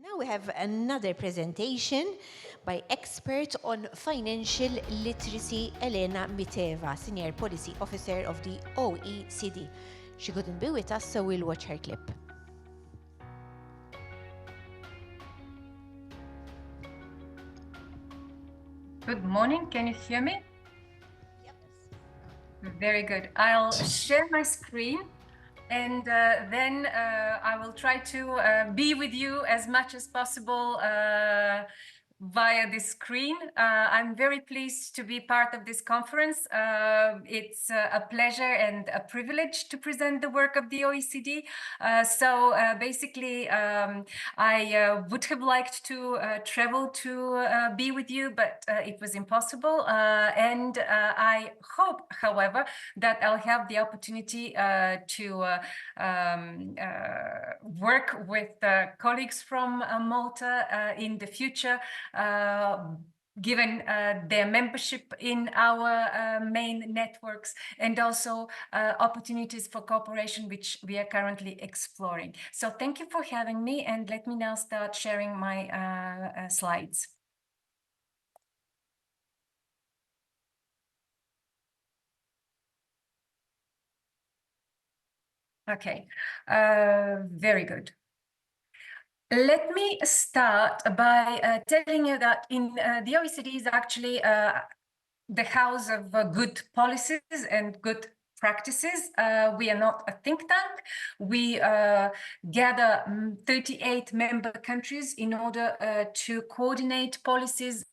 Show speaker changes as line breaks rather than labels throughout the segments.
Now we have another presentation by expert on financial literacy, Elena Miteva, Senior Policy Officer of the OECD. She couldn't be with us, so we'll watch her clip.
Good morning. Can you hear me? Yep. Very good. I'll share my screen and then I will try to be with you as much as possible via the screen. I'm very pleased to be part of this conference. It's a pleasure and a privilege to present the work of the OECD. Basically, I would have liked to travel to be with you, but it was impossible. I hope, however, that I'll have the opportunity to work with colleagues from Malta in the future, given their membership in our main networks, and also opportunities for cooperation, which we are currently exploring. So thank you for having me, and let me now start sharing my slides. Okay, very good. Let me start by telling you that in the OECD is actually the house of good policies and good practices. We are not a think tank. We gather 38 member countries in order to coordinate policies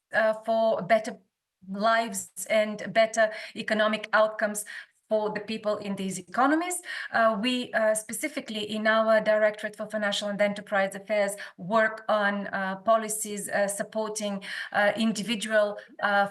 for better lives and better economic outcomes for the people in these economies. We specifically in our Directorate for Financial and Enterprise Affairs work on policies supporting individual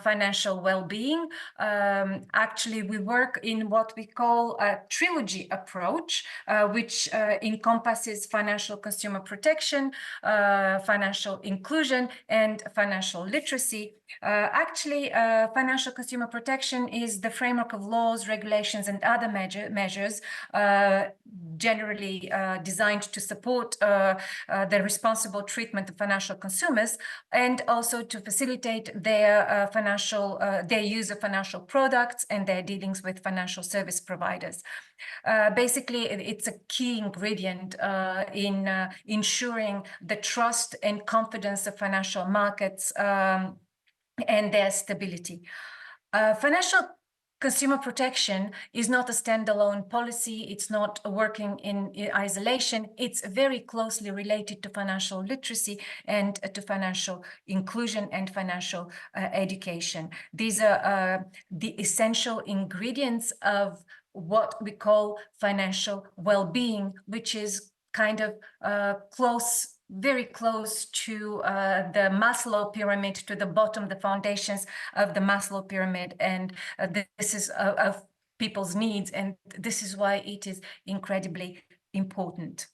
financial well-being. Actually, we work in what we call a trilogy approach, which encompasses financial consumer protection, financial inclusion, and financial literacy. Actually, financial consumer protection is the framework of laws, regulations, and other measures generally designed to support the responsible treatment of financial consumers, and also to facilitate their their use of financial products and their dealings with financial service providers. Basically, it's a key ingredient in ensuring the trust and confidence of financial markets and their stability. Financial consumer protection is not a standalone policy. It's not working in isolation. It's very closely related to financial literacy and to financial inclusion and financial education. These are the essential ingredients of what we call financial well-being, which is kind of very close to the Maslow pyramid, to the bottom, the foundations of the Maslow pyramid. And this is of people's needs. And this is why it is incredibly important.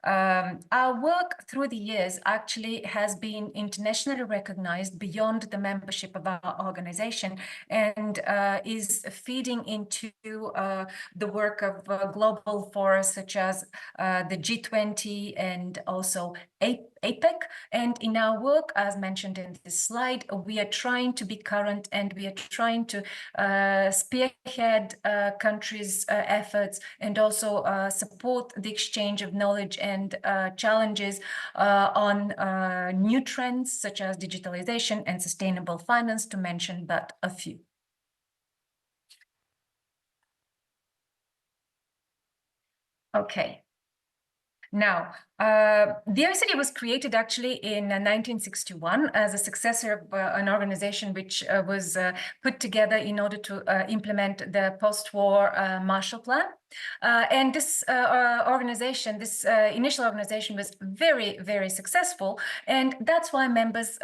Our work through the years actually has been internationally recognized beyond the membership of our organization, and is feeding into the work of global forums such as the G20 and also APEC. And in our work, as mentioned in this slide, we are trying to be current, and we are trying to spearhead countries' efforts, and also support the exchange of knowledge and challenges on new trends such as digitalization and sustainable finance, to mention but a few. Okay. Now, the OECD was created actually in 1961 as a successor of an organization which was put together in order to implement the post-war Marshall Plan. And this organization, this initial organization, was very, very successful. And that's why members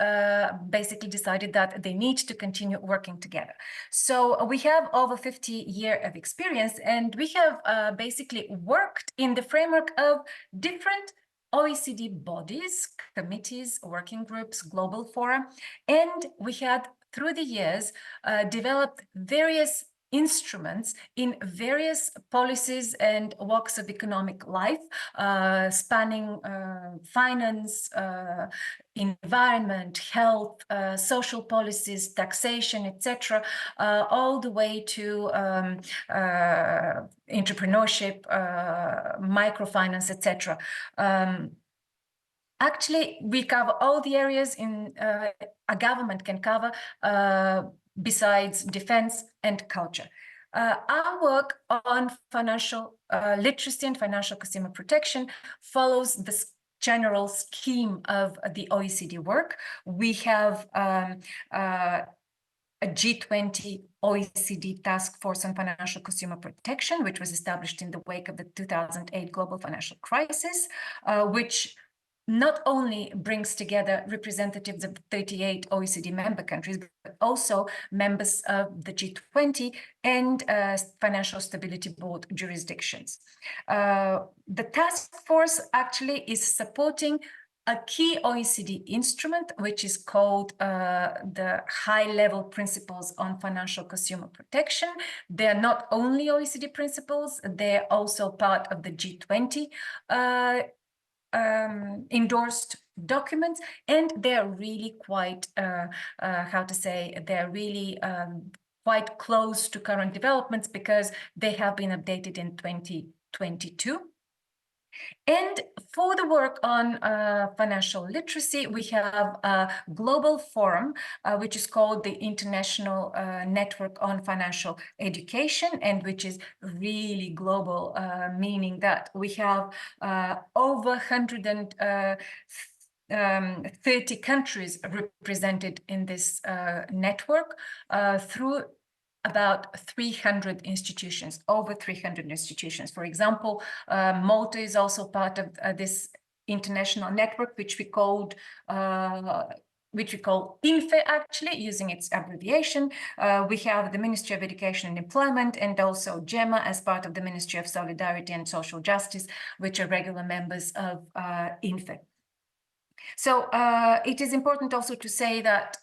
basically decided that they need to continue working together. So we have over 50 years of experience, and we have basically worked in the framework of different OECD bodies, committees, working groups, global fora, and we had through the years developed various instruments in various policies and walks of economic life, spanning finance, environment, health, social policies, taxation, etc., all the way to entrepreneurship, microfinance, etc. Actually, we cover all the areas a government can cover besides defense and culture. Our work on financial literacy and financial consumer protection follows the general scheme of the OECD work. We have a G20 OECD Task Force on Financial Consumer Protection, which was established in the wake of the 2008 global financial crisis, which not only brings together representatives of 38 OECD member countries, but also members of the G20 and Financial Stability Board jurisdictions. The task force actually is supporting a key OECD instrument, which is called the High-Level Principles on Financial Consumer Protection. They're not only OECD principles, they're also part of the G20 endorsed documents, and they're really quite, they're really quite close to current developments because they have been updated in 2022. And for the work on financial literacy, we have a global forum, which is called the International Network on Financial Education, and which is really global, meaning that we have over 130 countries represented in this network through about 300 institutions, over 300 institutions. For example, Malta is also part of this international network, which we call INFE, actually, using its abbreviation. We have the Ministry of Education and Employment, and also ÇEMMA as part of the Ministry of Solidarity and Social Justice, which are regular members of INFE. So it is important also to say that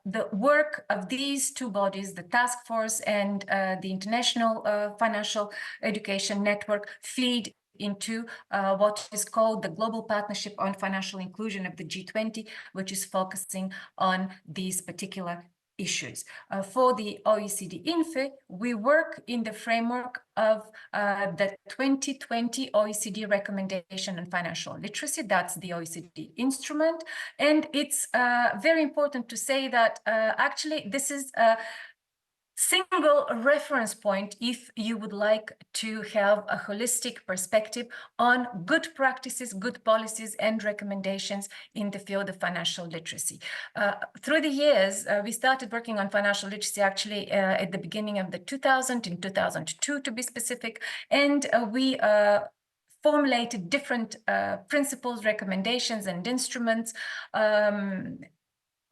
the work of these two bodies, the task force and the International Financial Education Network, feed into what is called the Global Partnership on Financial Inclusion of the G20, which is focusing on these particular issues. For the OECD INFE, we work in the framework of the 2020 OECD recommendation on financial literacy. That's the OECD instrument. And it's very important to say that actually this is a single reference point if you would like to have a holistic perspective on good practices, good policies, and recommendations in the field of financial literacy. Through the years, we started working on financial literacy actually at the beginning of the 2000s, in 2002 to be specific, and we formulated different principles, recommendations, and instruments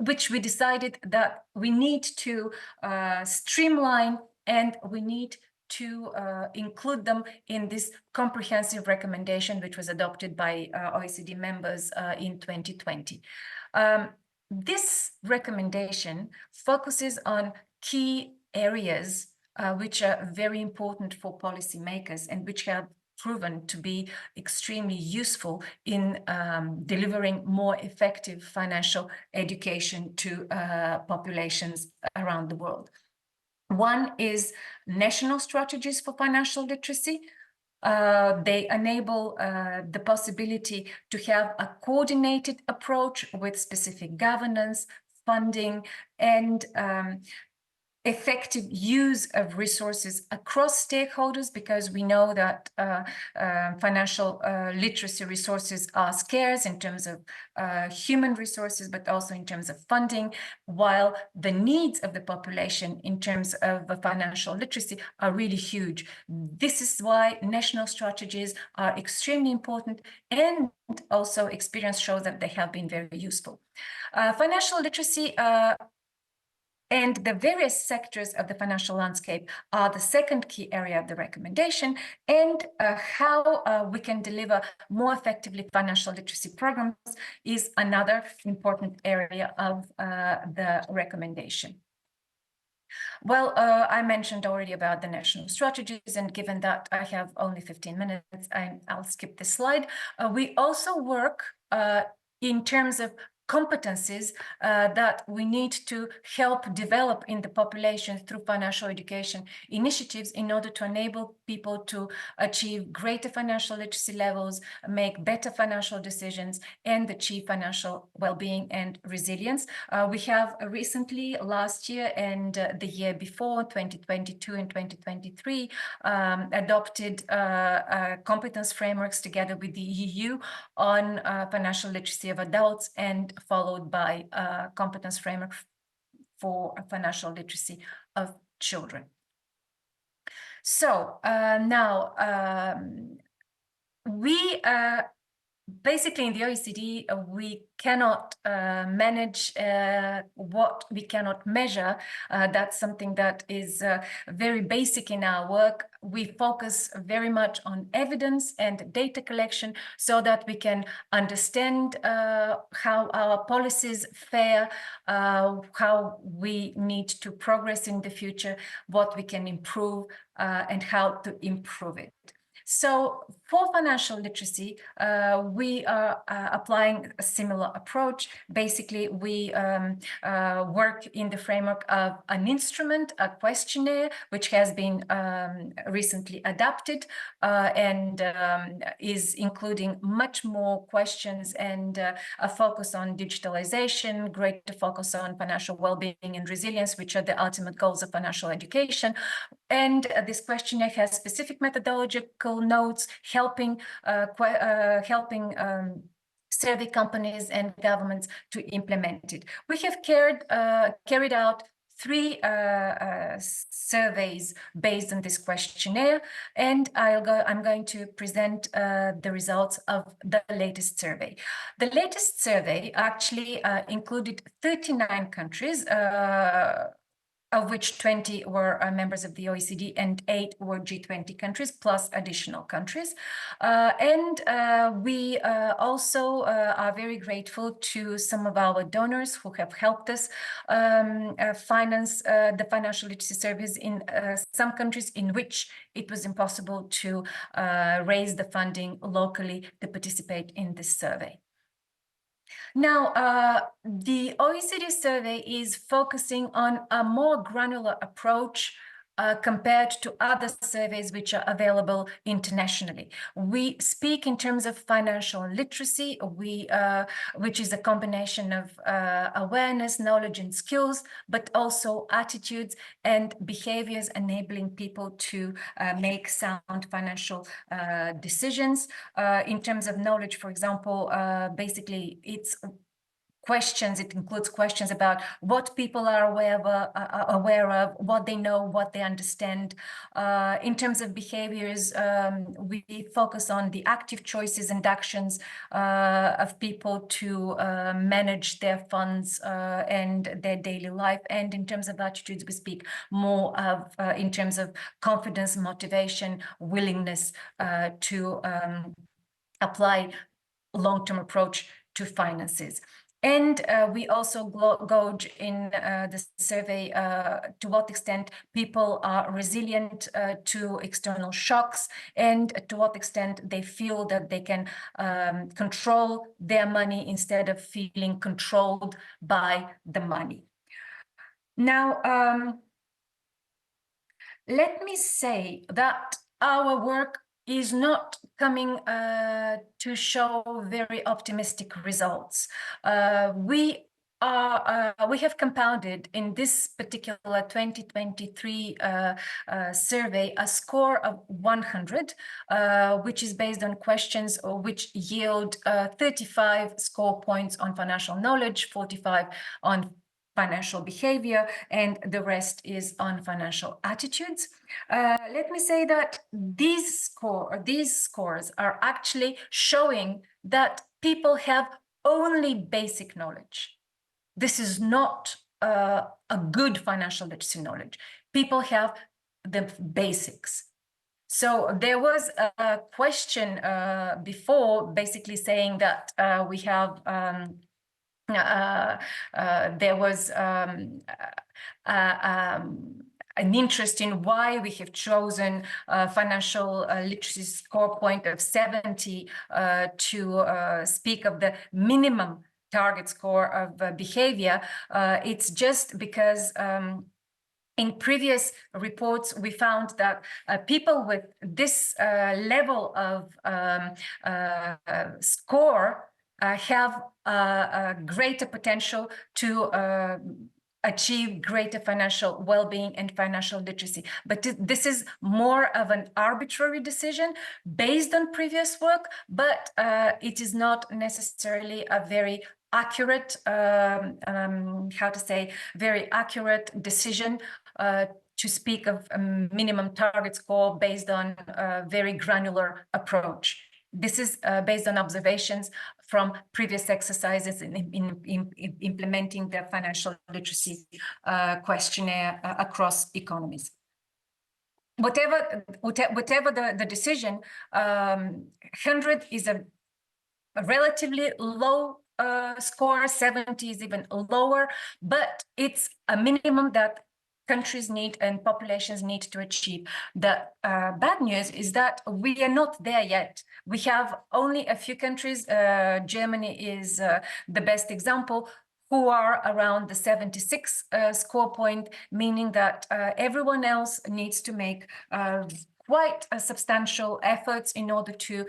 which we decided that we need to streamline and we need to include them in this comprehensive recommendation, which was adopted by OECD members in 2020. This recommendation focuses on key areas which are very important for policymakers and which have proven to be extremely useful in delivering more effective financial education to populations around the world. One is national strategies for financial literacy. They enable the possibility to have a coordinated approach with specific governance, funding, and effective use of resources across stakeholders, because we know that financial literacy resources are scarce in terms of human resources, but also in terms of funding, while the needs of the population in terms of financial literacy are really huge. This is why national strategies are extremely important, and also experience shows that they have been very useful. Financial literacy and the various sectors of the financial landscape are the second key area of the recommendation, and how we can deliver more effectively financial literacy programs is another important area of the recommendation. Well, I mentioned already about the national strategies, and given that I have only 15 minutes, I'll skip this slide. We also work in terms of competencies that we need to help develop in the population through financial education initiatives in order to enable people to achieve greater financial literacy levels, make better financial decisions, and achieve financial well-being and resilience. We have recently, last year and the year before, 2022 and 2023, adopted competence frameworks together with the EU on financial literacy of adults, and followed by competence framework for financial literacy of children. So now we basically in the OECD, we cannot manage what we cannot measure. That's something that is very basic in our work. We focus very much on evidence and data collection so that we can understand how our policies fare, how we need to progress in the future, what we can improve, and how to improve it. So for financial literacy, we are applying a similar approach. Basically, we work in the framework of an instrument, a questionnaire, which has been recently adapted and is including much more questions and a focus on digitalization, greater focus on financial well-being and resilience, which are the ultimate goals of financial education. And this questionnaire has specific methodological notes helping survey companies and governments to implement it. We have carried out 3 surveys based on this questionnaire, and I'm going to present the results of the latest survey. The latest survey actually included 39 countries, of which 20 were members of the OECD and 8 were G20 countries, plus additional countries. We also are very grateful to some of our donors who have helped us finance the financial literacy service in some countries in which it was impossible to raise the funding locally to participate in this survey. Now, the OECD survey is focusing on a more granular approach compared to other surveys which are available internationally. We speak in terms of financial literacy, which is a combination of awareness, knowledge, and skills, but also attitudes and behaviors enabling people to make sound financial decisions. In terms of knowledge, for example, basically it's questions. It includes questions about what people are aware of, what they know, what they understand. In terms of behaviors, we focus on the active choices and actions of people to manage their funds and their daily life. And in terms of attitudes, we speak more of in terms of confidence, motivation, willingness to apply long-term approach to finances. And we also gauge in the survey to what extent people are resilient to external shocks, and to what extent they feel that they can control their money instead of feeling controlled by the money. Now, let me say that our work is not coming to show very optimistic results. We have compounded in this particular 2023 survey a score of 100, which is based on questions which yield 35 score points on financial knowledge, 45 on financial behavior, and the rest is on financial attitudes. Let me say that these scores are actually showing that people have only basic knowledge. This is not a good financial literacy knowledge. People have the basics. So there was a question before basically saying that we have there was an interest in why we have chosen financial literacy score point of 70 to speak of the minimum target score of behavior. It's just because in previous reports, we found that people with this level of score have a greater potential to achieve greater financial well-being and financial literacy. But this is more of an arbitrary decision based on previous work, but it is not necessarily a very accurate, very accurate decision to speak of a minimum target score based on a very granular approach. This is based on observations from previous exercises in implementing the financial literacy questionnaire across economies. Whatever the decision, 100 is a relatively low score, 70 is even lower, but it's a minimum that countries need and populations need to achieve. The bad news is that we are not there yet. We have only a few countries, Germany is the best example, who are around the 76 score point, meaning that everyone else needs to make quite substantial efforts in order to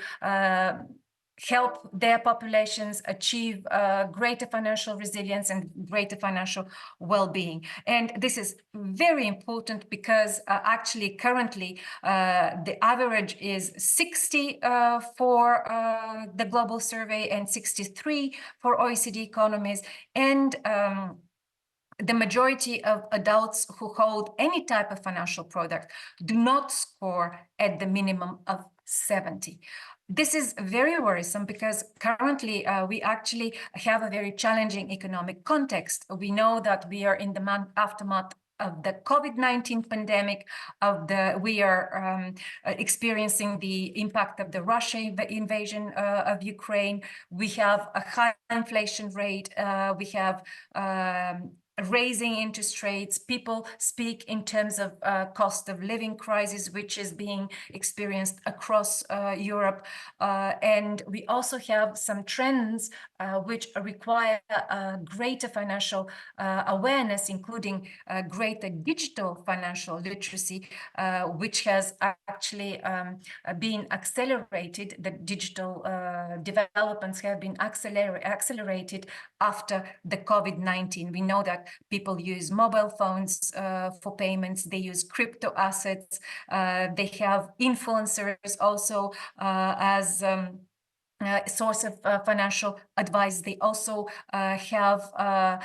help their populations achieve greater financial resilience and greater financial well-being. And this is very important because actually currently the average is 60 for the global survey and 63 for OECD economies. And the majority of adults who hold any type of financial product do not score at the minimum of 70. This is very worrisome because currently we actually have a very challenging economic context. We know that we are in the aftermath of the COVID-19 pandemic, we are experiencing the impact of the Russian invasion of Ukraine. We have a high inflation rate. We have raising interest rates. People speak in terms of cost of living crisis, which is being experienced across Europe. And we also have some trends which require greater financial awareness, including greater digital financial literacy, which has actually been accelerated. The digital developments have been accelerated after the COVID-19. We know that people use mobile phones for payments, they use crypto assets, they have influencers also as a source of financial advice. They also have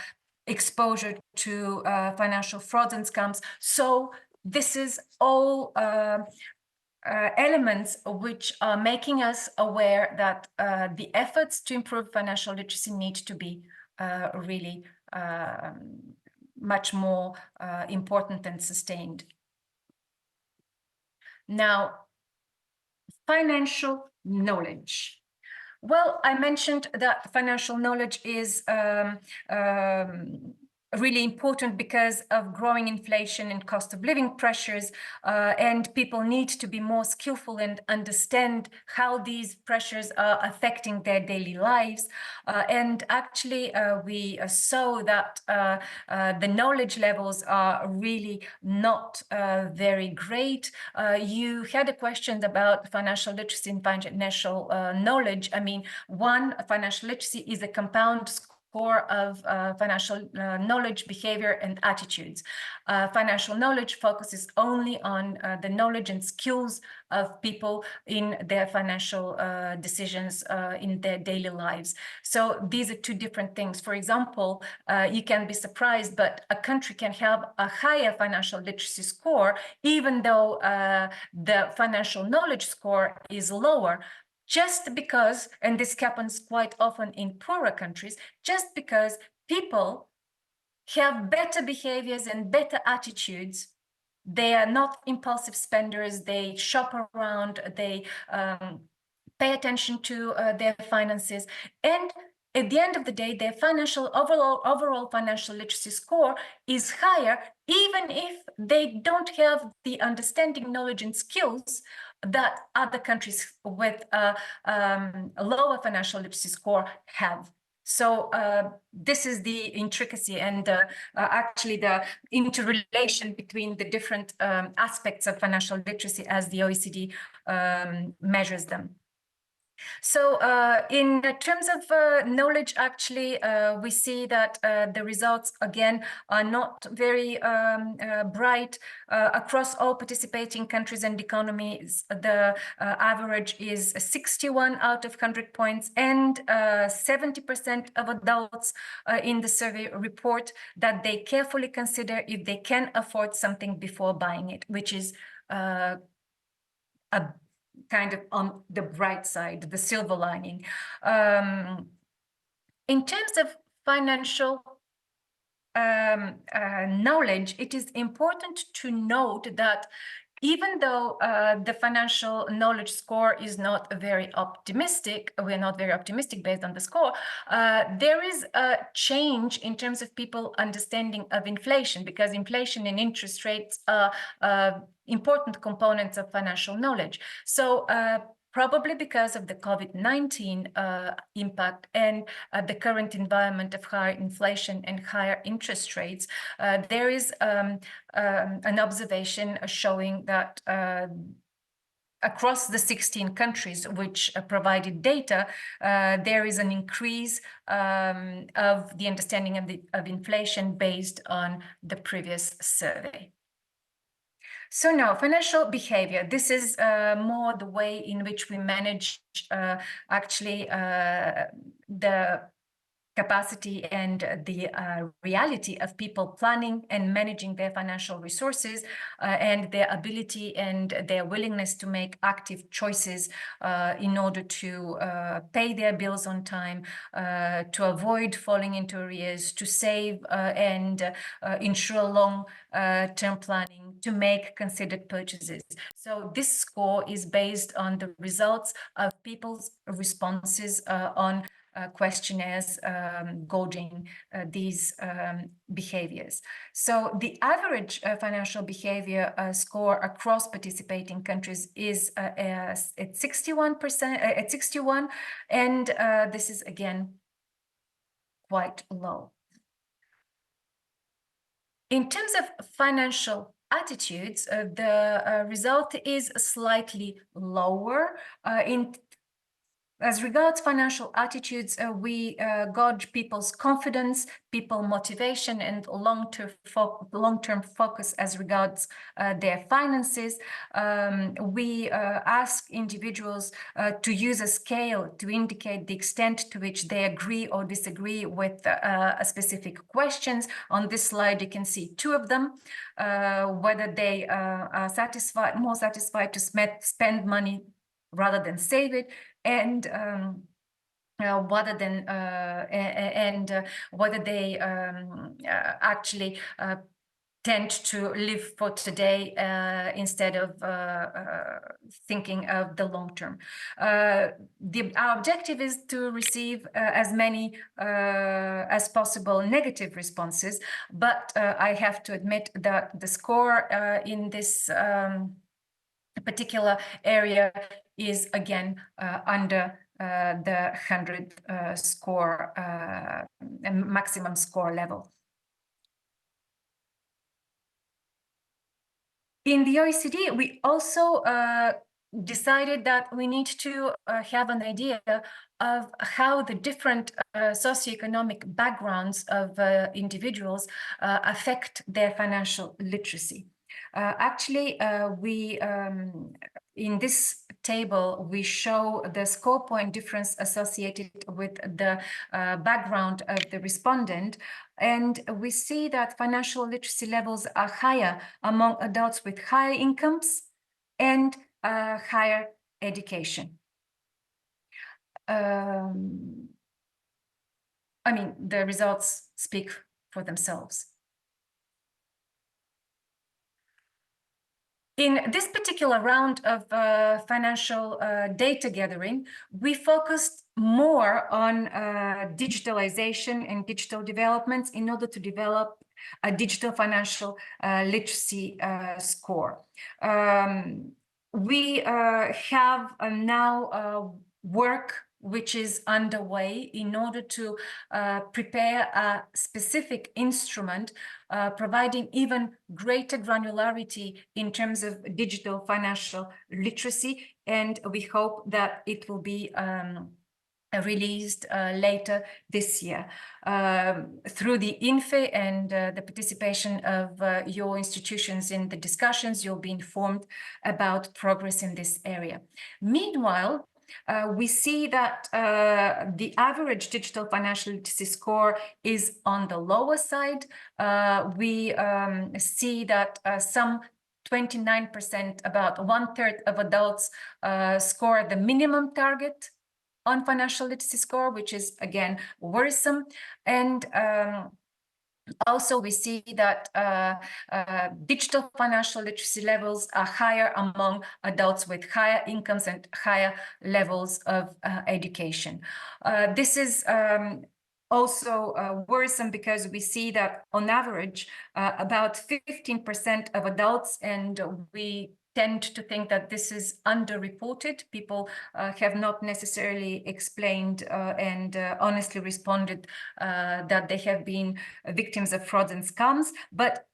exposure to financial frauds and scams. So this is all elements which are making us aware that the efforts to improve financial literacy need to be really much more important and sustained. Now, financial knowledge. Well, I mentioned that financial knowledge is really important because of growing inflation and cost of living pressures, and people need to be more skillful and understand how these pressures are affecting their daily lives. And actually, we saw that the knowledge levels are really not very great. You had a question about financial literacy and financial knowledge. I mean, financial literacy is a compound score of financial knowledge, behavior, and attitudes. Financial knowledge focuses only on the knowledge and skills of people in their financial decisions in their daily lives. So these are two different things. For example, you can be surprised, but a country can have a higher financial literacy score, even though the financial knowledge score is lower, just because, and this happens quite often in poorer countries, just because people have better behaviors and better attitudes. They are not impulsive spenders, they shop around, they pay attention to their finances, and at the end of the day, their overall financial literacy score is higher, even if they don't have the understanding, knowledge, and skills that other countries with a lower financial literacy score have. So this is the intricacy and actually the interrelation between the different aspects of financial literacy as the OECD measures them. So in terms of knowledge, actually, we see that the results, again, are not very bright across all participating countries and economies. The average is 61 out of 100 points, and 70% of adults in the survey report that they carefully consider if they can afford something before buying it, which is a kind of on the bright side, the silver lining. In terms of financial knowledge, it is important to note that even though the financial knowledge score is not very optimistic, we're not very optimistic based on the score, there is a change in terms of people understanding of inflation, because inflation and interest rates are important components of financial knowledge. So probably because of the COVID-19 impact and the current environment of higher inflation and higher interest rates, there is an observation showing that across the 16 countries which provided data, there is an increase of the understanding of inflation based on the previous survey. So now, financial behavior. This is more the way in which we manage actually the capacity and the reality of people planning and managing their financial resources and their ability and their willingness to make active choices in order to pay their bills on time, to avoid falling into arrears, to save and ensure long-term planning, to make considered purchases. So this score is based on the results of people's responses on questionnaires gauging these behaviors. So the average financial behavior score across participating countries is at 61%, at 61, and this is again quite low. In terms of financial attitudes, the result is slightly lower. As regards financial attitudes, we gauge people's confidence, people motivation, and long-term focus as regards their finances. We ask individuals to use a scale to indicate the extent to which they agree or disagree with specific questions. On this slide, you can see two of them, whether they are more satisfied to spend money rather than save it, and whether they actually tend to live for today instead of thinking of the long term. Our objective is to receive as many as possible negative responses, but I have to admit that the score in this particular area is again under the 100 score maximum score level. In the OECD, we also decided that we need to have an idea of how the different socioeconomic backgrounds of individuals affect their financial literacy. Actually, in this table, we show the score point difference associated with the background of the respondent. And we see that financial literacy levels are higher among adults with higher incomes and higher education. I mean, the results speak for themselves. In this particular round of financial data gathering, we focused more on digitalization and digital developments in order to develop a digital financial literacy score. We have now work which is underway in order to prepare a specific instrument providing even greater granularity in terms of digital financial literacy, and we hope that it will be released later this year. Through the INFE and the participation of your institutions in the discussions, you'll be informed about progress in this area. Meanwhile, we see that the average digital financial literacy score is on the lower side. We see that some 29%, about 1/3 of adults score the minimum target on financial literacy score, which is again worrisome. And also, we see that digital financial literacy levels are higher among adults with higher incomes and higher levels of education. This is also worrisome because we see that on average, about 15% of adults, and we tend to think that this is underreported. People have not necessarily explained and honestly responded that they have been victims of frauds and scams. But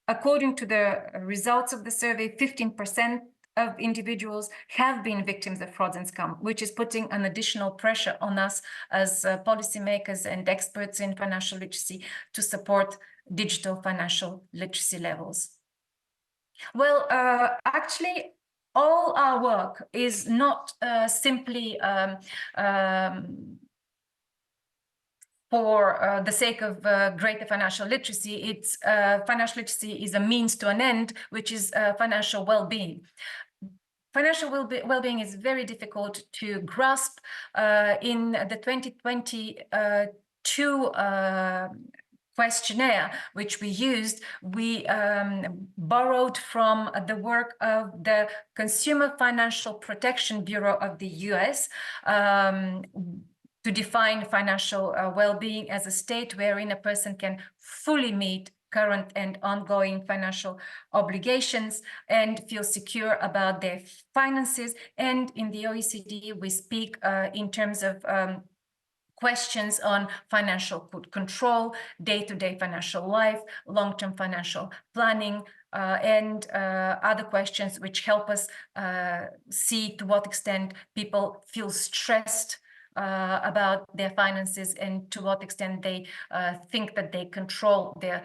according to the results of the survey, 15% of individuals have been victims of frauds and scams, which is putting an additional pressure on us as policymakers and experts in financial literacy to support digital financial literacy levels. Well, actually, all our work is not simply for the sake of greater financial literacy. It's financial literacy is a means to an end, which is financial well-being. Financial well-being is very difficult to grasp. In the 2022 questionnaire which we used, we borrowed from the work of the Consumer Financial Protection Bureau of the US to define financial well-being as a state wherein a person can fully meet current and ongoing financial obligations and feel secure about their finances. And in the OECD, we speak in terms of questions on financial control, day-to-day financial life, long-term financial planning, and other questions which help us see to what extent people feel stressed about their finances and to what extent they think that they control their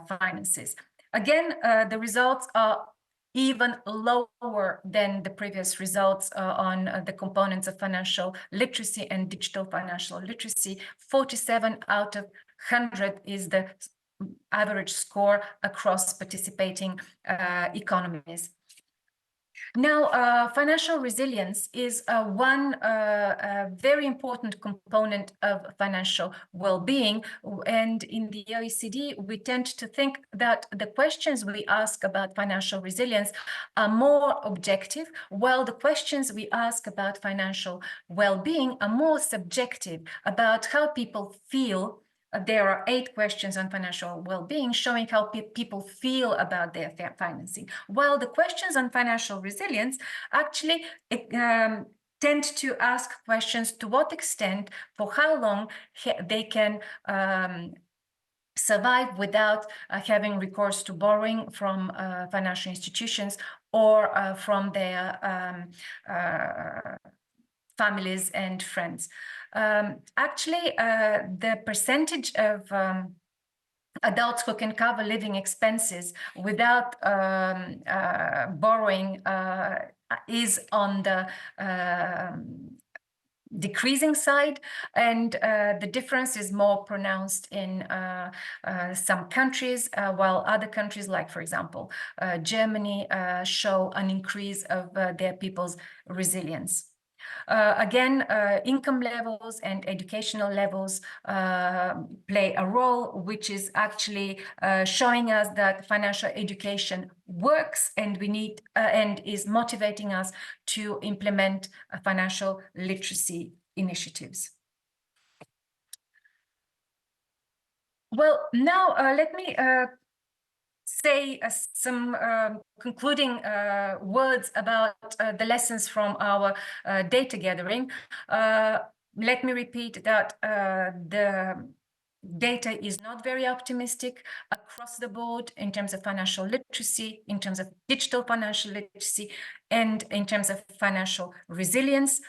finances. Again, the results are even lower than the previous results on the components of financial literacy and digital financial literacy. 47 out of 100 is the average score across participating economies. Now, financial resilience is one very important component of financial well-being. And in the OECD, we tend to think that the questions we ask about financial resilience are more objective, while the questions we ask about financial well-being are more subjective, about how people feel. There are 8 questions on financial well-being showing how people feel about their financing, while the questions on financial resilience actually tend to ask questions to what extent, for how long they can survive without having recourse to borrowing from financial institutions or from their families and friends. Actually, the percentage of adults who can cover living expenses without borrowing is on the decreasing side, and the difference is more pronounced in some countries, while other countries, like for example Germany, show an increase of their people's resilience. Again, income levels and educational levels play a role, which is actually showing us that financial education works, and we need and is motivating us to implement financial literacy initiatives. Well, now let me say some concluding words about the lessons from our data gathering. Let me repeat that the data is not very optimistic across the board in terms of financial literacy, in terms of digital financial literacy, and in terms of financial resilience.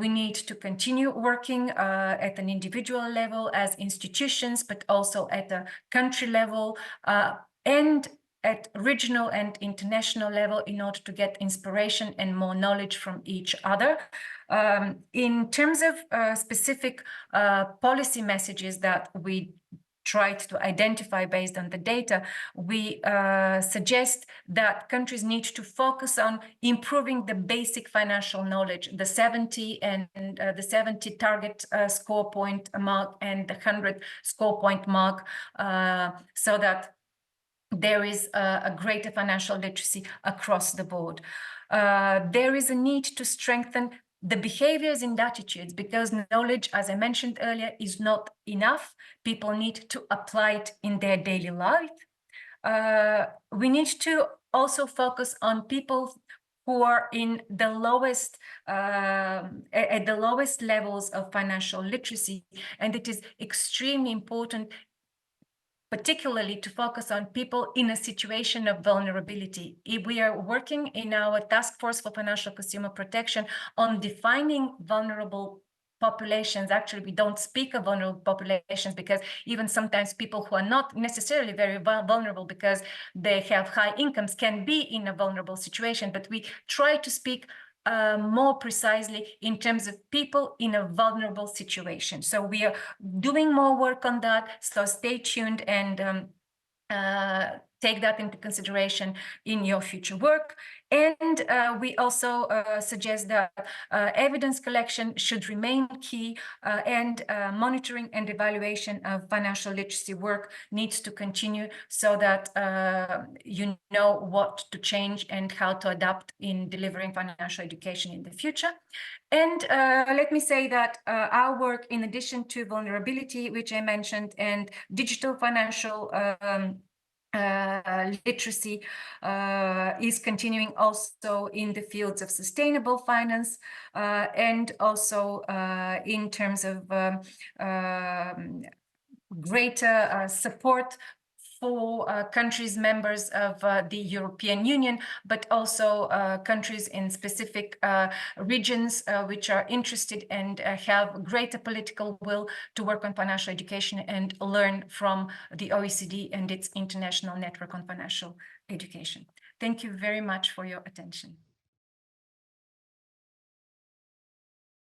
We need to continue working at an individual level as institutions, but also at a country level, and at regional and international level in order to get inspiration and more knowledge from each other. In terms of specific policy messages that we tried to identify based on the data, we suggest that countries need to focus on improving the basic financial knowledge, the 70 and the 70 target score point mark and the 100 score point mark, so that there is a greater financial literacy across the board. There is a need to strengthen the behaviors and attitudes, because knowledge, as I mentioned earlier, is not enough. People need to apply it in their daily life. We need to also focus on people who are in the lowest, at the lowest levels of financial literacy. And it is extremely important, particularly to focus on people in a situation of vulnerability. If we are working in our task force for financial consumer protection on defining vulnerable populations. Actually, we don't speak of vulnerable populations because even sometimes people who are not necessarily very vulnerable because they have high incomes can be in a vulnerable situation, but we try to speak more precisely in terms of people in a vulnerable situation. So we are doing more work on that, so stay tuned and take that into consideration in your future work. And we also suggest that evidence collection should remain key, and monitoring and evaluation of financial literacy work needs to continue so that you know what to change and how to adapt in delivering financial education in the future. And let me say that our work, in addition to vulnerability, which I mentioned, and digital financial literacy is continuing also in the fields of sustainable finance, and also in terms of greater support for countries members of the European Union, but also countries in specific regions which are interested and have greater political will to work on financial education and learn from the OECD and its international network on financial education. Thank you very much for your attention.